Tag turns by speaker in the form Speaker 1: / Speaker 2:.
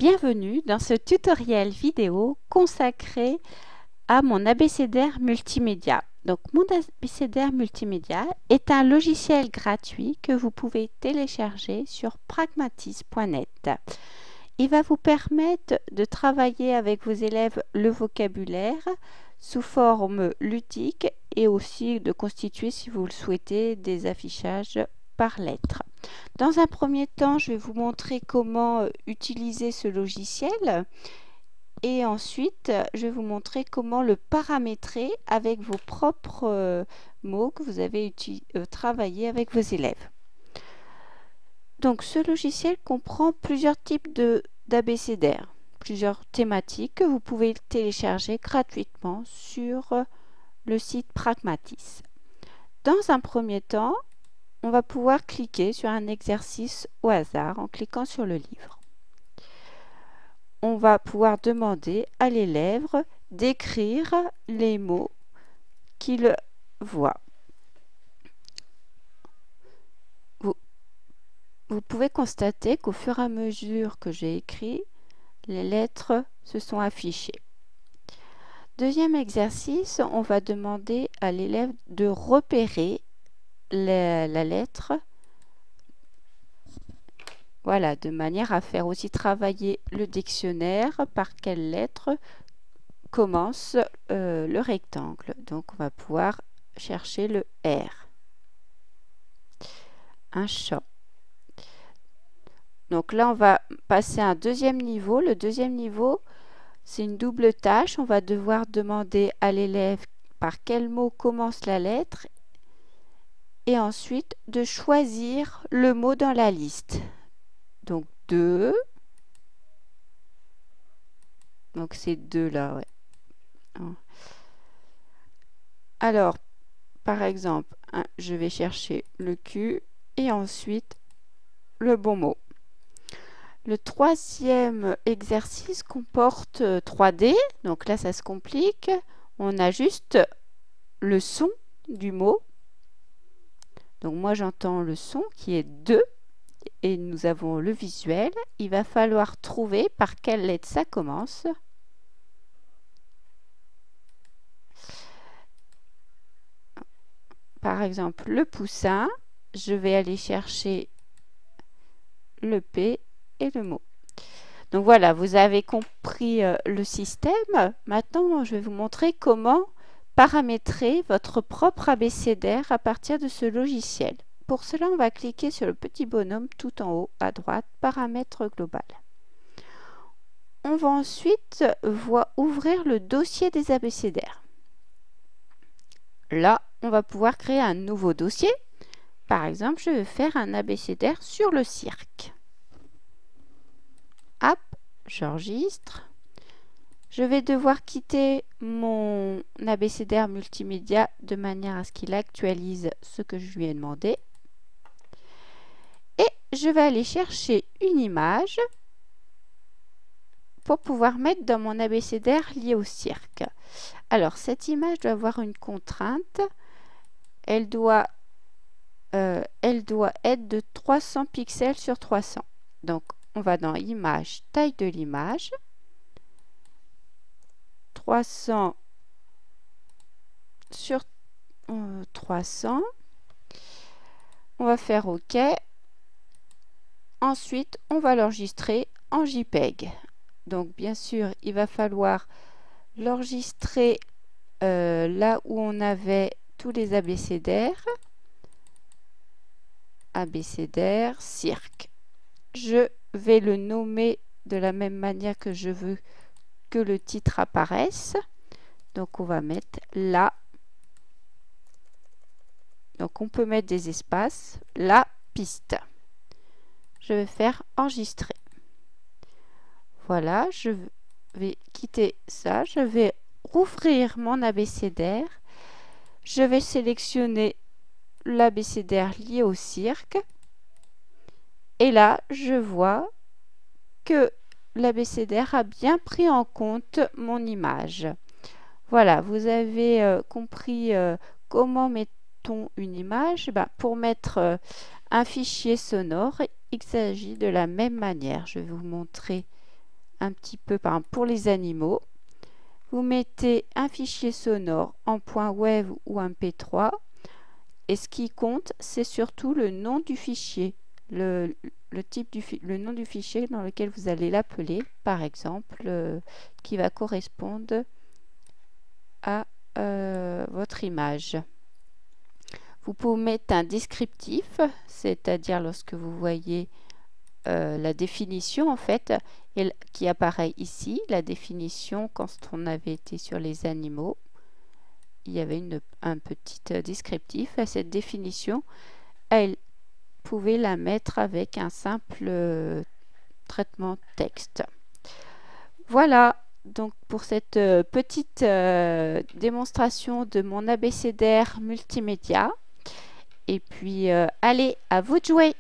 Speaker 1: Bienvenue dans ce tutoriel vidéo consacré à mon abécédaire multimédia. Donc, mon abécédaire multimédia est un logiciel gratuit que vous pouvez télécharger sur pragmatis.net. Il va vous permettre de travailler avec vos élèves le vocabulaire sous forme ludique et aussi de constituer, si vous le souhaitez, des affichages par lettres. Dans un premier temps, je vais vous montrer comment utiliser ce logiciel et ensuite, je vais vous montrer comment le paramétrer avec vos propres mots que vous avez travaillé avec vos élèves. Donc, ce logiciel comprend plusieurs types d'abécédaires, plusieurs thématiques que vous pouvez télécharger gratuitement sur le site Pragmatis. Dans un premier temps, on va pouvoir cliquer sur un exercice au hasard en cliquant sur le livre. On va pouvoir demander à l'élève d'écrire les mots qu'il voit. Vous pouvez constater qu'au fur et à mesure que j'ai écrit, les lettres se sont affichées. Deuxième exercice, on va demander à l'élève de repérer la lettre, voilà, de manière à faire aussi travailler le dictionnaire par quelle lettre commence le rectangle. Donc on va pouvoir chercher le R. Un chat. Donc là on va passer à un deuxième niveau. Le deuxième niveau, c'est une double tâche. On va devoir demander à l'élève par quel mot commence la lettre et ensuite de choisir le mot dans la liste. Donc 2. Donc c'est 2 là, ouais. Alors, par exemple, je vais chercher le Q et ensuite le bon mot. Le troisième exercice comporte 3D. Donc là, ça se complique. On a juste le son du mot. Donc moi, j'entends le son qui est 2 et nous avons le visuel. Il va falloir trouver par quelle lettre ça commence. Par exemple, le poussin, je vais aller chercher le P et le mot. Donc voilà, vous avez compris le système. Maintenant, je vais vous montrer comment paramétrer votre propre abécédaire à partir de ce logiciel. Pour cela, on va cliquer sur le petit bonhomme tout en haut à droite, paramètres global. On va ensuite ouvrir le dossier des abécédaires. Là, on va pouvoir créer un nouveau dossier. Par exemple, je vais faire un abécédaire sur le cirque. Hop, j'enregistre. Je vais devoir quitter mon abécédaire multimédia de manière à ce qu'il actualise ce que je lui ai demandé. Et je vais aller chercher une image pour pouvoir mettre dans mon abécédaire lié au cirque. Alors, cette image doit avoir une contrainte. Elle doit être de 300 pixels sur 300. Donc, on va dans Image, taille de l'image. 300 sur 300. On va faire OK. Ensuite, on va l'enregistrer en JPEG. Donc, bien sûr, il va falloir l'enregistrer là où on avait tous les abécédaires. Abécédaire, cirque. Je vais le nommer de la même manière que je veux que le titre apparaisse. Donc, on va mettre là. Donc, on peut mettre des espaces. La piste. Je vais faire enregistrer. Voilà, je vais quitter ça. Je vais rouvrir mon abécédaire. Je vais sélectionner l'abécédaire lié au cirque. Et là, je vois que l'abécédaire a bien pris en compte mon image. Voilà, vous avez compris comment mettons une image. Pour mettre un fichier sonore, il s'agit de la même manière. Je vais vous montrer un petit peu, par exemple, pour les animaux. Vous mettez un fichier sonore en .wav ou MP3. Et ce qui compte, c'est surtout le nom du fichier, le nom du fichier dans lequel vous allez l'appeler, par exemple, qui va correspondre à votre image. Vous pouvez mettre un descriptif, c'est-à-dire lorsque vous voyez la définition en fait, qui apparaît ici, la définition quand on avait été sur les animaux. Il y avait un petit descriptif. À cette définition, elle pouvait la mettre avec un simple traitement texte. Voilà donc pour cette petite démonstration de mon abécédaire multimédia. Et puis, allez, à vous de jouer!